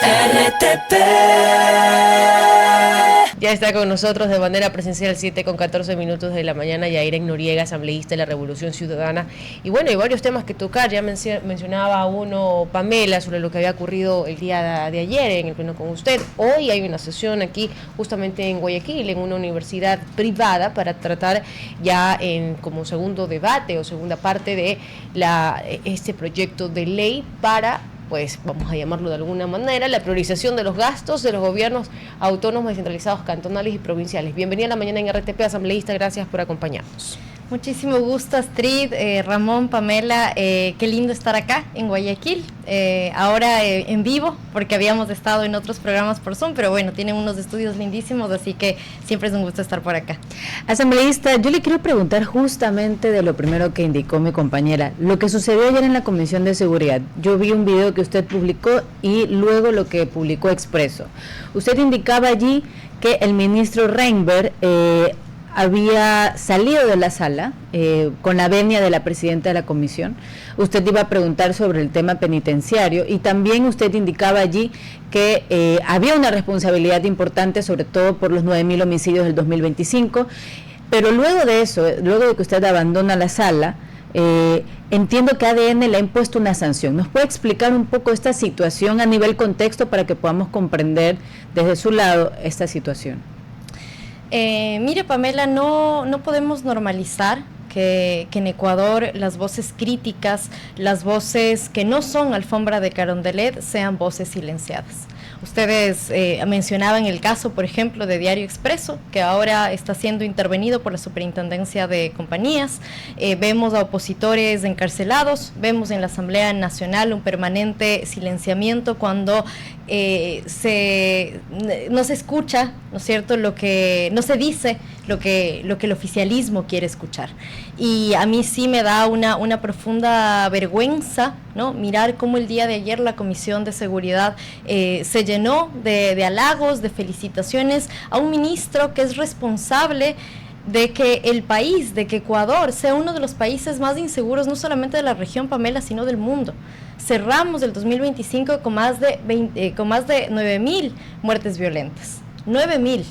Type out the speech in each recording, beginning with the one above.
RTP. Ya está con nosotros de manera presencial 7:14 de la mañana Yairen Noriega, asambleísta de la Revolución Ciudadana. Y bueno, hay varios temas que tocar. Ya mencionaba uno, Pamela, sobre lo que había ocurrido el día de ayer en el pleno con usted. Hoy hay una sesión aquí justamente en Guayaquil, en una universidad privada, para tratar ya como segundo debate o segunda parte de este proyecto de ley para, pues vamos a llamarlo de alguna manera, la priorización de los gastos de los gobiernos autónomos descentralizados cantonales y provinciales. Bienvenida a la mañana en RTP, asambleísta, gracias por acompañarnos. Muchísimo gusto, Astrid, Ramón, Pamela, qué lindo estar acá en Guayaquil, ahora en vivo, porque habíamos estado en otros programas por Zoom, pero bueno, tienen unos estudios lindísimos, así que siempre es un gusto estar por acá. Asambleísta, yo le quiero preguntar justamente de lo primero que indicó mi compañera, lo que sucedió ayer en la Comisión de Seguridad. Yo vi un video que usted publicó y luego lo que publicó Expreso. Usted indicaba allí que el ministro Reinberg había salido de la sala con la venia de la presidenta de la comisión. Usted iba a preguntar sobre el tema penitenciario y también usted indicaba allí que había una responsabilidad importante, sobre todo por los 9.000 homicidios del 2025, pero luego de eso, luego de que usted abandona la sala, entiendo que ADN le ha impuesto una sanción. ¿Nos puede explicar un poco esta situación a nivel contexto para que podamos comprender desde su lado esta situación? Mire, Pamela, no podemos normalizar que en Ecuador las voces críticas, las voces que no son alfombra de Carondelet, sean voces silenciadas. Ustedes mencionaban el caso, por ejemplo, de Diario Expreso, que ahora está siendo intervenido por la Superintendencia de Compañías. Vemos a opositores encarcelados, vemos en la Asamblea Nacional un permanente silenciamiento cuando no se escucha, ¿no es cierto?, no se dice lo que el oficialismo quiere escuchar. Y a mí sí me da una profunda vergüenza, ¿no?, mirar cómo el día de ayer la Comisión de Seguridad se llenó de halagos, de felicitaciones a un ministro que es responsable de que el país, de que Ecuador sea uno de los países más inseguros, no solamente de la región, Pamela, sino del mundo. Cerramos el 2025 con más de 9.000 muertes violentas, 9.000.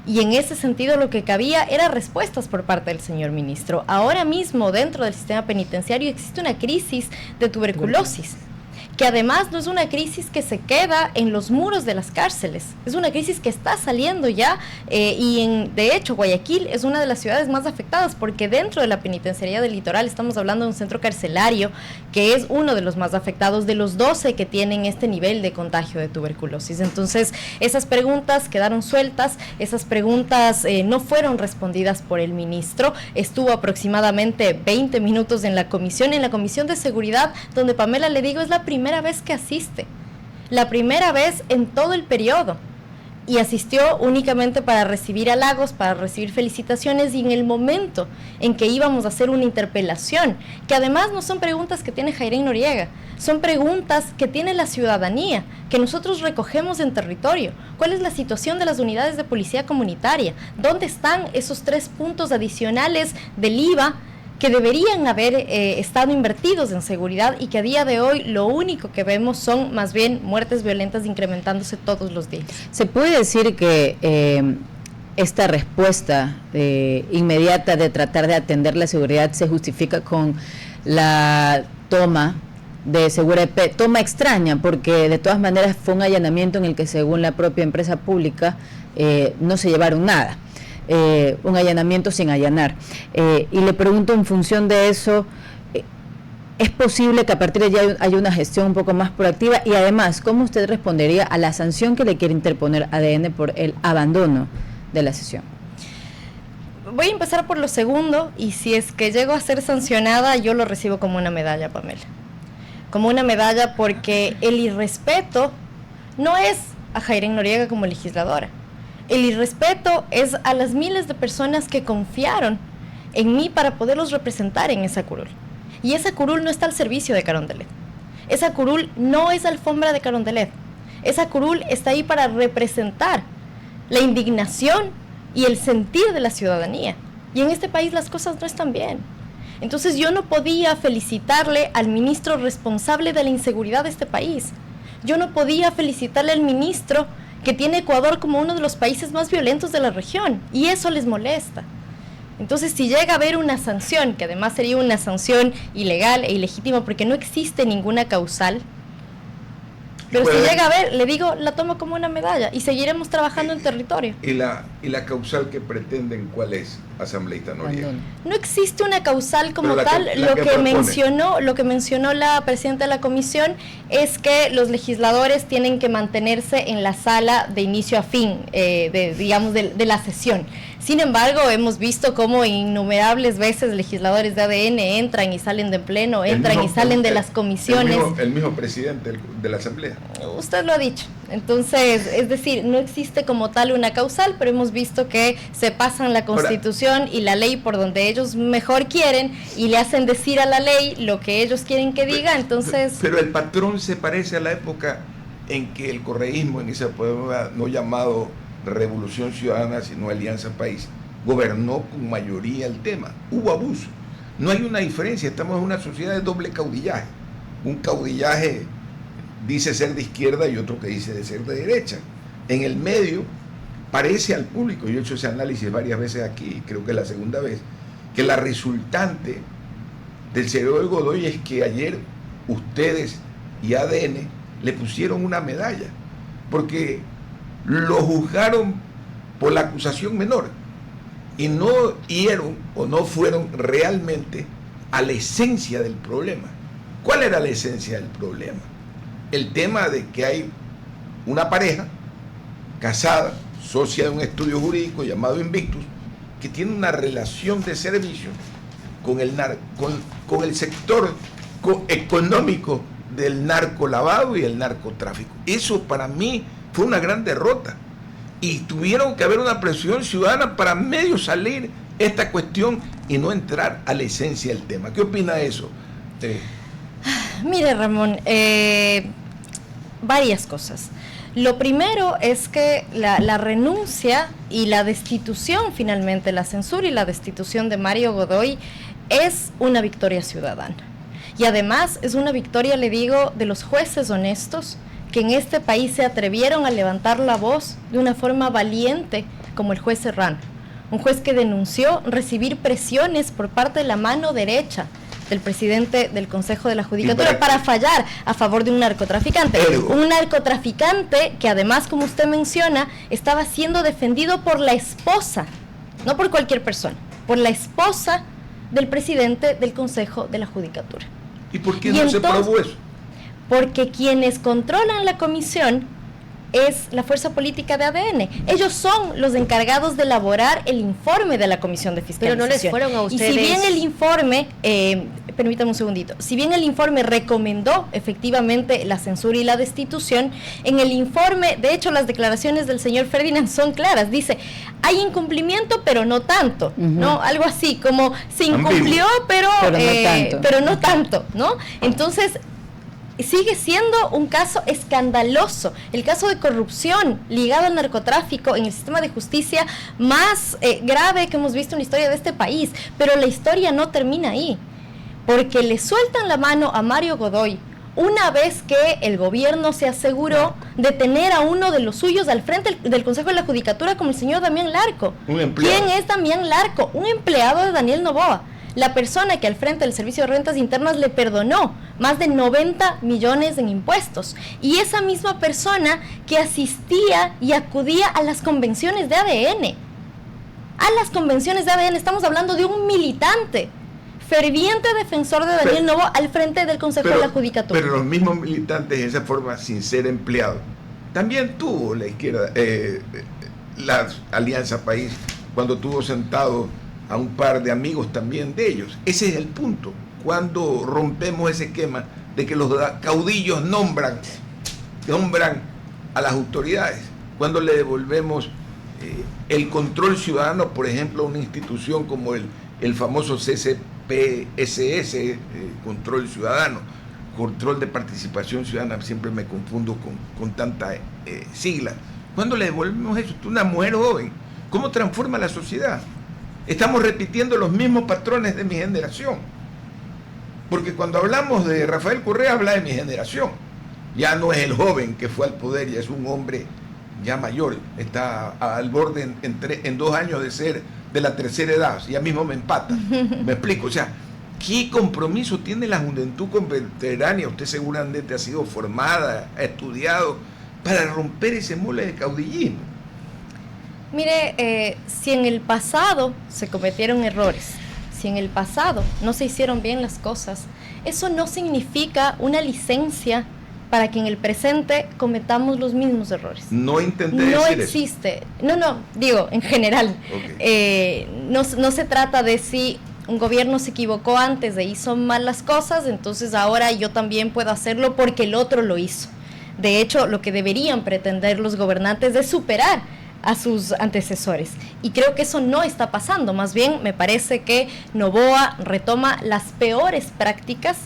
Y en ese sentido lo que cabía era respuestas por parte del señor ministro. Ahora mismo dentro del sistema penitenciario existe una crisis de tuberculosis, que además no es una crisis que se queda en los muros de las cárceles, es una crisis que está saliendo ya, de hecho Guayaquil es una de las ciudades más afectadas, porque dentro de la penitenciaría del litoral estamos hablando de un centro carcelario que es uno de los más afectados de los 12 que tienen este nivel de contagio de tuberculosis. Entonces esas preguntas quedaron sueltas, esas preguntas no fueron respondidas por el ministro. Estuvo aproximadamente 20 minutos en la comisión de seguridad, donde, Pamela, le digo, es la primera vez que asiste, la primera vez en todo el periodo, y asistió únicamente para recibir halagos, para recibir felicitaciones, y en el momento en que íbamos a hacer una interpelación, que además no son preguntas que tiene Yairen Noriega, son preguntas que tiene la ciudadanía, que nosotros recogemos en territorio. ¿Cuál es la situación de las unidades de policía comunitaria? ¿Dónde están esos 3 puntos adicionales del IVA que deberían haber estado invertidos en seguridad, y que a día de hoy lo único que vemos son más bien muertes violentas incrementándose todos los días? ¿Se puede decir que esta respuesta inmediata de tratar de atender la seguridad se justifica con la toma de Segura EP, toma extraña, porque de todas maneras fue un allanamiento en el que, según la propia empresa pública, no se llevaron nada? Un allanamiento sin allanar, y le pregunto, en función de eso, ¿es posible que a partir de allá haya una gestión un poco más proactiva? Y además, ¿cómo usted respondería a la sanción que le quiere interponer ADN por el abandono de la sesión? Voy a empezar por lo segundo, y si es que llego a ser sancionada, yo lo recibo como una medalla, Pamela, como una medalla, porque el irrespeto no es a Yairen Noriega como legisladora. El irrespeto es a las miles de personas que confiaron en mí para poderlos representar en esa curul. Y esa curul no está al servicio de Carondelet. Esa curul no es alfombra de Carondelet. Esa curul está ahí para representar la indignación y el sentir de la ciudadanía. Y en este país las cosas no están bien. Entonces yo no podía felicitarle al ministro responsable de la inseguridad de este país. yo no podía felicitarle al ministro que tiene Ecuador como uno de los países más violentos de la región, y eso les molesta. Entonces, si llega a haber una sanción, que además sería una sanción ilegal e ilegítima porque no existe ninguna causal, pero si llega a haber, le digo, la tomo como una medalla y seguiremos trabajando en territorio. ¿Y la causal que pretenden cuál es, asambleísta Noriega? No existe una causal como tal. Lo que mencionó la presidenta de la comisión es que los legisladores tienen que mantenerse en la sala de inicio a fin, de la sesión. Sin embargo, hemos visto cómo innumerables veces legisladores de ADN entran y salen de pleno, entran y salen de las comisiones. El mismo presidente de la Asamblea. Usted lo ha dicho. Entonces, es decir, no existe como tal una causal, pero hemos visto que se pasan la Constitución y la ley por donde ellos mejor quieren y le hacen decir a la ley lo que ellos quieren que diga, entonces... Pero el patrón se parece a la época en que el correísmo, en esa época no llamado Revolución Ciudadana, sino Alianza País, gobernó con mayoría el tema. Hubo abuso. No hay una diferencia, estamos en una sociedad de doble caudillaje. Un caudillaje dice ser de izquierda y otro que dice de ser de derecha. En el medio parece al público, yo he hecho ese análisis varias veces aquí, creo que es la segunda vez, que la resultante del cerebro de Godoy es que ayer ustedes y ADN le pusieron una medalla, porque lo juzgaron por la acusación menor y no dieron o no fueron realmente a la esencia del problema. ¿Cuál era la esencia del problema? El tema de que hay una pareja casada, socia de un estudio jurídico llamado Invictus, que tiene una relación de servicio con el sector económico del narcolavado y el narcotráfico. Eso para mí fue una gran derrota y tuvieron que haber una presión ciudadana para medio salir esta cuestión y no entrar a la esencia del tema. ¿Qué opina de eso? Mire, Ramón, varias cosas. Lo primero es que la renuncia y la destitución, finalmente, la censura y la destitución de Mario Godoy es una victoria ciudadana. Y además es una victoria, le digo, de los jueces honestos que en este país se atrevieron a levantar la voz de una forma valiente, como el juez Serrano. Un juez que denunció recibir presiones por parte de la mano derecha del presidente del Consejo de la Judicatura para fallar a favor de un narcotraficante. Un narcotraficante que además, como usted menciona, estaba siendo defendido por la esposa, no por cualquier persona, por la esposa del presidente del Consejo de la Judicatura. ¿Y por qué no se probó eso? Porque quienes controlan la comisión es la fuerza política de ADN. Ellos son los encargados de elaborar el informe de la Comisión de Fiscalización. Pero no les fueron a ustedes. Y si bien el informe, permítame un segundito, si bien el informe recomendó efectivamente la censura y la destitución, en el informe, de hecho las declaraciones del señor Ferdinand son claras, dice, hay incumplimiento pero no tanto, ¿no? Algo así, como se incumplió pero no tanto, ¿no? Entonces, sigue siendo un caso escandaloso, el caso de corrupción ligado al narcotráfico en el sistema de justicia más grave que hemos visto en la historia de este país, pero la historia no termina ahí, porque le sueltan la mano a Mario Godoy una vez que el gobierno se aseguró de tener a uno de los suyos al frente del Consejo de la Judicatura como el señor Damián Larco. ¿Quién es Damián Larco? Un empleado de Daniel Noboa. La persona que al frente del Servicio de Rentas Internas le perdonó más de 90 millones en impuestos. Y esa misma persona que asistía y acudía a las convenciones de ADN. A las convenciones de ADN, estamos hablando de un militante, ferviente defensor de Daniel Noboa al frente del Consejo de la Judicatura. Pero los mismos militantes, de esa forma, sin ser empleados, también tuvo la izquierda, la Alianza País, cuando tuvo sentado a un par de amigos también de ellos. Ese es el punto. Cuando rompemos ese esquema de que los caudillos nombran a las autoridades, cuando le devolvemos el control ciudadano, por ejemplo, a una institución como el famoso CCPSS, control ciudadano, control de participación ciudadana, siempre me confundo con tanta sigla. Cuando le devolvemos eso, una mujer joven, ¿cómo transforma la sociedad? Estamos repitiendo los mismos patrones de mi generación. Porque cuando hablamos de Rafael Correa, habla de mi generación. Ya no es el joven que fue al poder, ya es un hombre ya mayor, está al borde en 2 años de ser de la tercera edad, ya mismo me empata. Me explico, o sea, ¿qué compromiso tiene la juventud contemporánea? Usted seguramente ha sido formada, ha estudiado, para romper ese mole de caudillismo. Mire, si en el pasado se cometieron errores, si en el pasado no se hicieron bien las cosas, eso no significa una licencia para que en el presente cometamos los mismos errores. No intenté no decir existe. Eso. No, digo, en general. Okay. No se trata de si un gobierno se equivocó antes e hizo mal las cosas, entonces ahora yo también puedo hacerlo porque el otro lo hizo. De hecho, lo que deberían pretender los gobernantes es superar a sus antecesores. Y creo que eso no está pasando. Más bien, me parece que Noboa retoma las peores prácticas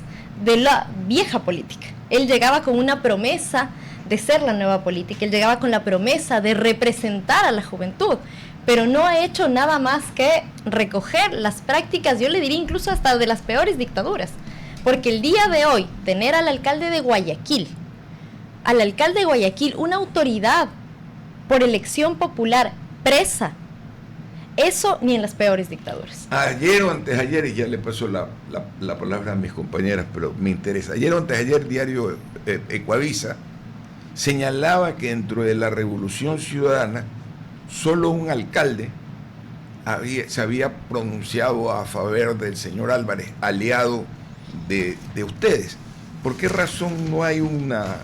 de la vieja política. Él llegaba con una promesa de ser la nueva política, él llegaba con la promesa de representar a la juventud, pero no ha hecho nada más que recoger las prácticas, yo le diría incluso hasta de las peores dictaduras. Porque el día de hoy, tener al alcalde de Guayaquil, una autoridad por elección popular presa, eso ni en las peores dictaduras. Ayer o antes ayer, y ya le paso la palabra a mis compañeras, pero me interesa. Ayer o antes ayer, diario Ecuavisa señalaba que dentro de la Revolución Ciudadana, solo un alcalde se había pronunciado a favor del señor Álvarez, aliado de ustedes. ¿Por qué razón no hay una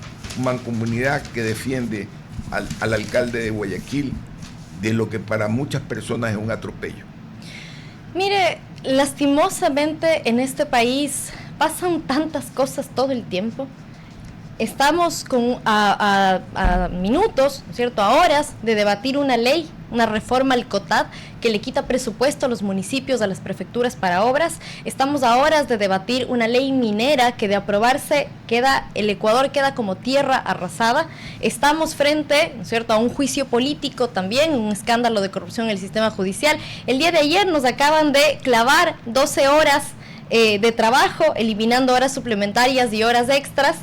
mancomunidad que defiende al alcalde de Guayaquil de lo que para muchas personas es un atropello? Mire, lastimosamente en este país pasan tantas cosas todo el tiempo. Estamos a minutos, ¿no es cierto?, a horas de debatir una ley, una reforma al COTAD que le quita presupuesto a los municipios, a las prefecturas para obras. Estamos a horas de debatir una ley minera que de aprobarse el Ecuador queda como tierra arrasada. Estamos frente, ¿no es cierto?, a un juicio político también, un escándalo de corrupción en el sistema judicial. El día de ayer nos acaban de clavar 12 horas de trabajo, eliminando horas suplementarias y horas extras.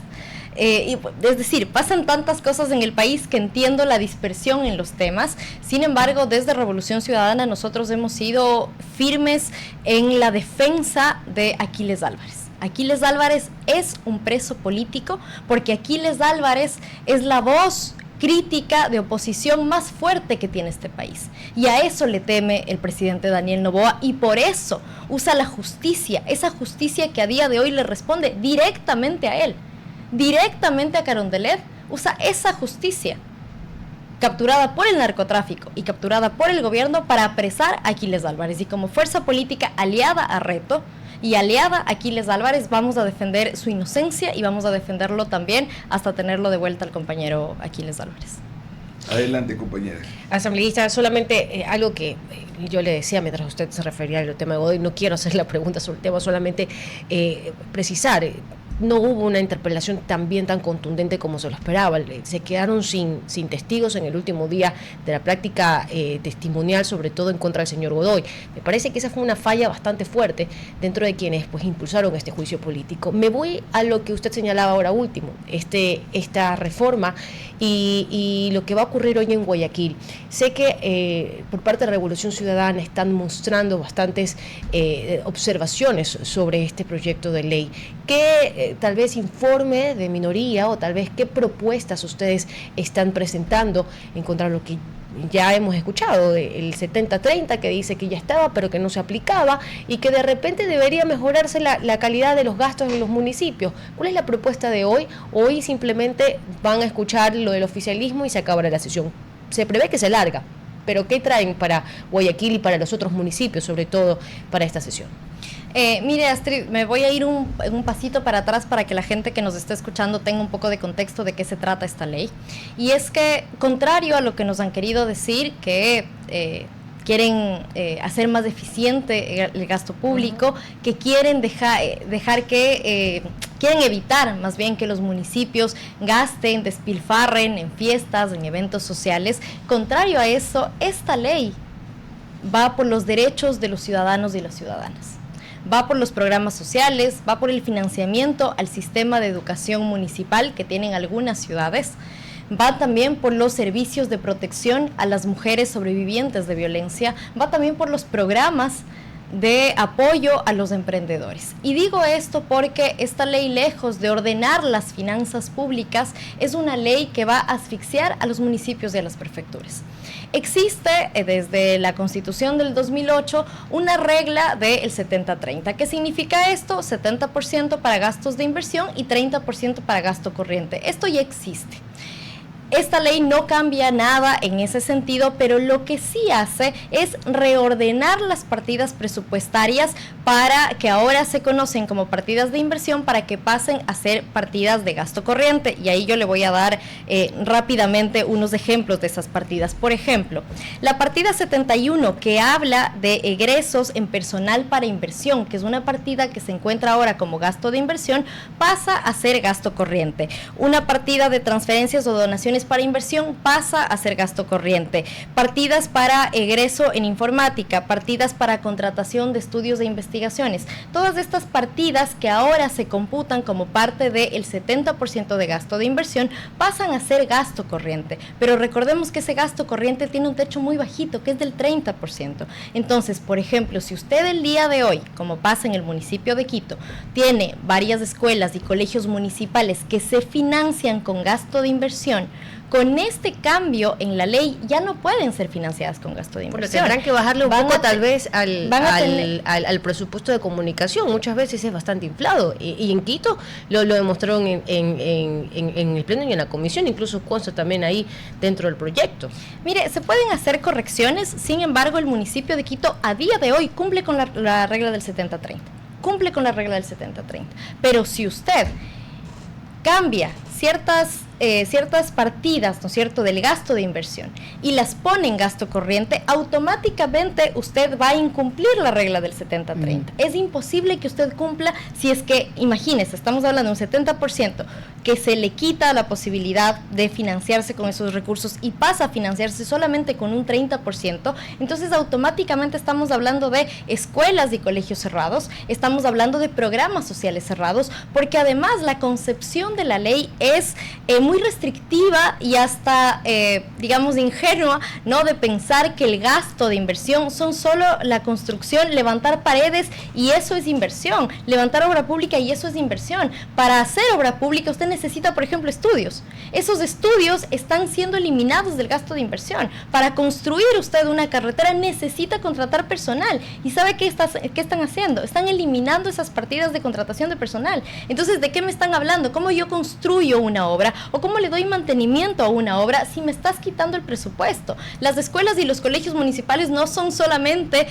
Es decir, pasan tantas cosas en el país que entiendo la dispersión en los temas. Sin embargo, desde Revolución Ciudadana nosotros hemos sido firmes en la defensa de Aquiles Álvarez. Aquiles Álvarez es un preso político porque Aquiles Álvarez es la voz crítica de oposición más fuerte que tiene este país, y a eso le teme el presidente Daniel Noboa, y por eso usa la justicia, esa justicia que a día de hoy le responde directamente a él, directamente a Carondelet, usa esa justicia capturada por el narcotráfico y capturada por el gobierno para apresar a Aquiles Álvarez. Y como fuerza política aliada a Reto y aliada a Aquiles Álvarez, vamos a defender su inocencia y vamos a defenderlo también hasta tenerlo de vuelta al compañero Aquiles Álvarez. Adelante, compañera. Asambleísta, solamente algo que yo le decía mientras usted se refería al tema de Godoy, no quiero hacer la pregunta sobre el tema, solamente precisar. No hubo una interpelación tan contundente como se lo esperaba. Se quedaron sin testigos en el último día de la práctica testimonial, sobre todo en contra del señor Godoy. Me parece que esa fue una falla bastante fuerte dentro de quienes impulsaron este juicio político. Me voy a lo que usted señalaba ahora último, esta reforma y lo que va a ocurrir hoy en Guayaquil. Sé que por parte de la Revolución Ciudadana están mostrando bastantes observaciones sobre este proyecto de ley. ¿Qué tal vez informe de minoría o tal vez qué propuestas ustedes están presentando en contra de lo que ya hemos escuchado, el 70-30 que dice que ya estaba pero que no se aplicaba y que de repente debería mejorarse la calidad de los gastos en los municipios? ¿Cuál es la propuesta de hoy? Hoy simplemente van a escuchar lo del oficialismo y se acabará la sesión. Se prevé que se larga, pero ¿qué traen para Guayaquil y para los otros municipios, sobre todo para esta sesión? Mire, Astrid, me voy a ir un pasito para atrás para que la gente que nos está escuchando tenga un poco de contexto de qué se trata esta ley. Y es que, contrario a lo que nos han querido decir, que quieren hacer más eficiente el gasto público, que quieren quieren evitar más bien que los municipios gasten, despilfarren en fiestas, en eventos sociales. Contrario a eso, esta ley va por los derechos de los ciudadanos y las ciudadanas. va por los programas sociales, va por el financiamiento al sistema de educación municipal que tienen algunas ciudades, va también por los servicios de protección a las mujeres sobrevivientes de violencia, va también por los programas de apoyo a los emprendedores. Y digo esto porque esta ley, lejos de ordenar las finanzas públicas, es una ley que va a asfixiar a los municipios y a las prefecturas. Existe desde la Constitución del 2008 una regla del 70-30. ¿Qué significa esto? 70% para gastos de inversión y 30% para gasto corriente. Esto ya existe. Esta ley no cambia nada en ese sentido, pero lo que sí hace es reordenar las partidas presupuestarias para que ahora se conocen como partidas de inversión, para que pasen a ser partidas de gasto corriente. Y ahí yo le voy a dar rápidamente unos ejemplos de esas partidas. Por ejemplo, la partida 71, que habla de egresos en personal para inversión, que es una partida que se encuentra ahora como gasto de inversión, pasa a ser gasto corriente. Una partida de transferencias o donaciones para inversión pasa a ser gasto corriente. Partidas para egreso en informática, partidas para contratación de estudios de investigaciones. Todas estas partidas que ahora se computan como parte del 70% de gasto de inversión pasan a ser gasto corriente. Pero recordemos que ese gasto corriente tiene un techo muy bajito, que es del 30%. Entonces, por ejemplo, si usted el día de hoy, como pasa en el municipio de Quito, tiene varias escuelas y colegios municipales que se financian con gasto de inversión, con este cambio en la ley ya no pueden ser financiadas con gasto de inversión. Bueno, tendrán que bajarle un poco tal vez al presupuesto de comunicación. Muchas veces es bastante inflado. Y en Quito lo demostraron en el pleno y en la comisión, incluso consta también ahí dentro del proyecto. Mire, se pueden hacer correcciones, sin embargo el municipio de Quito a día de hoy cumple con la regla del 70-30. Cumple con la regla del 70-30. Pero si usted cambia ciertas partidas, ¿no es cierto?, del gasto de inversión y las pone en gasto corriente, automáticamente usted va a incumplir la regla del 70-30. Es imposible que usted cumpla si es que, imagínese, estamos hablando de un 70% que se le quita la posibilidad de financiarse con esos recursos y pasa a financiarse solamente con un 30%, entonces automáticamente estamos hablando de escuelas y colegios cerrados, estamos hablando de programas sociales cerrados, porque además la concepción de la ley es muy restrictiva y hasta, digamos, ingenua, ¿no?, de pensar que el gasto de inversión son solo la construcción, levantar paredes y eso es inversión, levantar obra pública y eso es inversión. Para hacer obra pública usted necesita, por ejemplo, estudios. Esos estudios están siendo eliminados del gasto de inversión. Para construir usted una carretera necesita contratar personal. ¿Y sabe qué están haciendo? Están eliminando esas partidas de contratación de personal. Entonces, ¿de qué me están hablando? ¿Cómo yo construyo una obra o cómo le doy mantenimiento a una obra si me estás quitando el presupuesto? Las escuelas y los colegios municipales no son solamente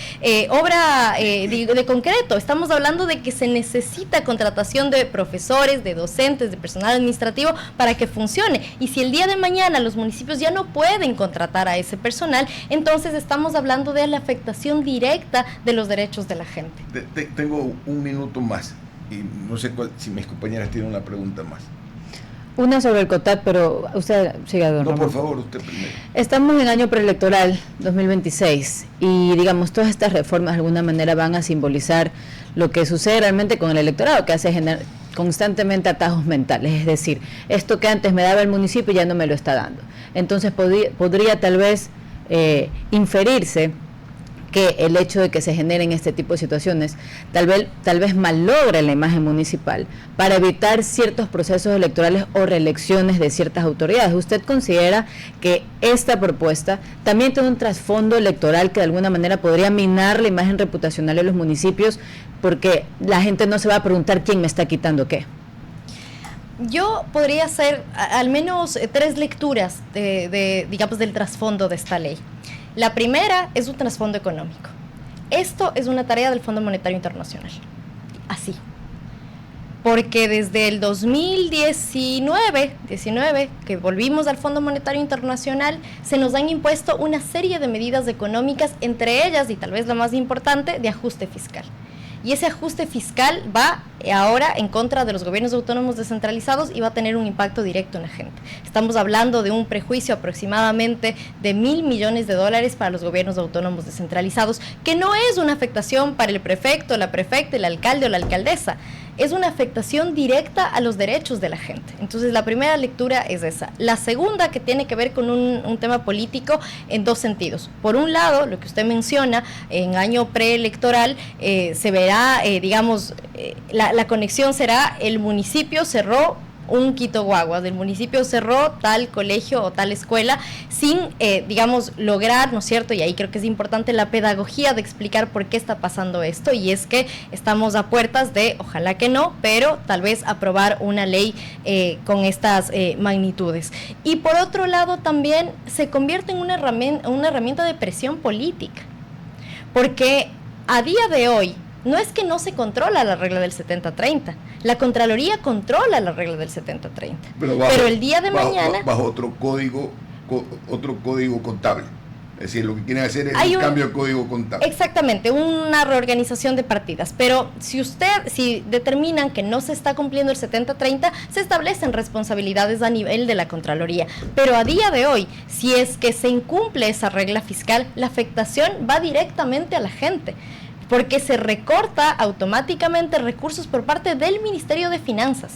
obra de concreto. Estamos hablando de que se necesita contratación de profesores, de docentes, de personal administrativo para que funcione. Y si el día de mañana los municipios ya no pueden contratar a ese personal, entonces estamos hablando de la afectación directa de los derechos de la gente. Tengo un minuto más y no sé si mis compañeras tienen una pregunta más. Una sobre el COTAD, pero usted siga, don Ramón. No, por favor, usted primero. Estamos en año preelectoral 2026 y, digamos, todas estas reformas de alguna manera van a simbolizar lo que sucede realmente con el electorado, que hace generar constantemente atajos mentales, es decir, esto que antes me daba el municipio ya no me lo está dando. Entonces podría tal vez inferirse que el hecho de que se generen este tipo de situaciones tal vez malogre la imagen municipal para evitar ciertos procesos electorales o reelecciones de ciertas autoridades. ¿Usted considera que esta propuesta también tiene un trasfondo electoral que de alguna manera podría minar la imagen reputacional de los municipios, porque la gente no se va a preguntar quién me está quitando qué? Yo podría hacer al menos 3 lecturas digamos, del trasfondo de esta ley. La primera es un trasfondo económico. Esto es una tarea del Fondo Monetario Internacional. Así. Porque desde el 2019, que volvimos al Fondo Monetario Internacional, se nos han impuesto una serie de medidas económicas, entre ellas, y tal vez la más importante, de ajuste fiscal. y ese ajuste fiscal va ahora en contra de los gobiernos autónomos descentralizados y va a tener un impacto directo en la gente. Estamos hablando de un prejuicio aproximadamente de $1.000 millones para los gobiernos autónomos descentralizados, que no es una afectación para el prefecto, la prefecta, el alcalde o la alcaldesa, es una afectación directa a los derechos de la gente. Entonces, la primera lectura es esa. La segunda, que tiene que ver con un tema político en dos sentidos. Por un lado, lo que usted menciona, en año preelectoral se verá, la conexión será: el municipio cerró un Quito Guaguas, del municipio cerró tal colegio o tal escuela sin, lograr, ¿no es cierto? Y ahí creo que es importante la pedagogía de explicar por qué está pasando esto, y es que estamos a puertas de, ojalá que no, pero tal vez aprobar una ley con estas magnitudes. Y por otro lado también se convierte en una herramienta de presión política, porque a día de hoy no es que no se controla la regla del 70-30, la Contraloría controla la regla del 70-30, pero el día de mañana... Bajo otro código contable. Es decir, lo que quieren hacer es un cambio de código contable. Exactamente, una reorganización de partidas. Pero si determinan que no se está cumpliendo el 70-30, se establecen responsabilidades a nivel de la Contraloría. Pero a día de hoy, si es que se incumple esa regla fiscal, la afectación va directamente a la gente, porque se recorta automáticamente recursos por parte del Ministerio de Finanzas.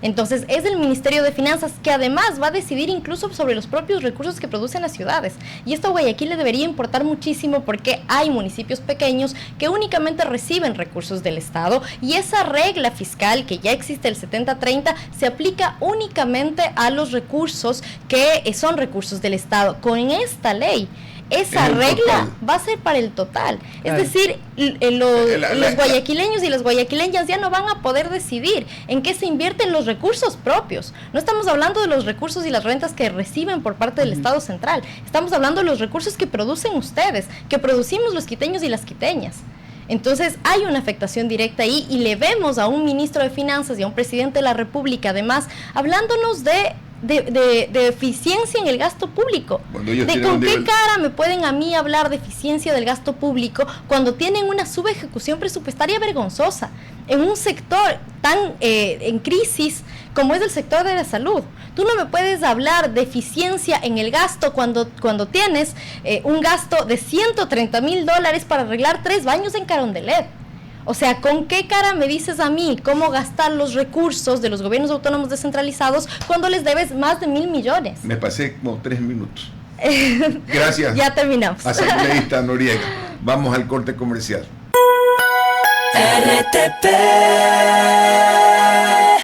Entonces, es el Ministerio de Finanzas que además va a decidir incluso sobre los propios recursos que producen las ciudades. Y esto a Guayaquil le debería importar muchísimo, porque hay municipios pequeños que únicamente reciben recursos del Estado, y esa regla fiscal que ya existe, el 70-30, se aplica únicamente a los recursos que son recursos del Estado. Con esta ley, esa regla va a ser para el total. Es decir, los guayaquileños y las guayaquileñas ya no van a poder decidir en qué se invierten los recursos propios. No estamos hablando de los recursos y las rentas que reciben por parte del Estado central. Estamos hablando de los recursos que producen ustedes, que producimos los quiteños y las quiteñas. Entonces hay una afectación directa ahí, y le vemos a un ministro de Finanzas y a un presidente de la República además hablándonos de eficiencia en el gasto público. ¿De con qué cara me pueden a mí hablar de eficiencia del gasto público cuando tienen una subejecución presupuestaria vergonzosa en un sector tan en crisis como es el sector de la salud? Tú no me puedes hablar de eficiencia en el gasto cuando tienes un gasto de $130,000 para arreglar 3 baños en Carondelet. O sea, ¿con qué cara me dices a mí cómo gastar los recursos de los gobiernos autónomos descentralizados cuando les debes más de 1.000 millones? Me pasé como 3 minutos. Gracias. Ya terminamos. Asambleísta Noriega. Vamos al corte comercial. RTP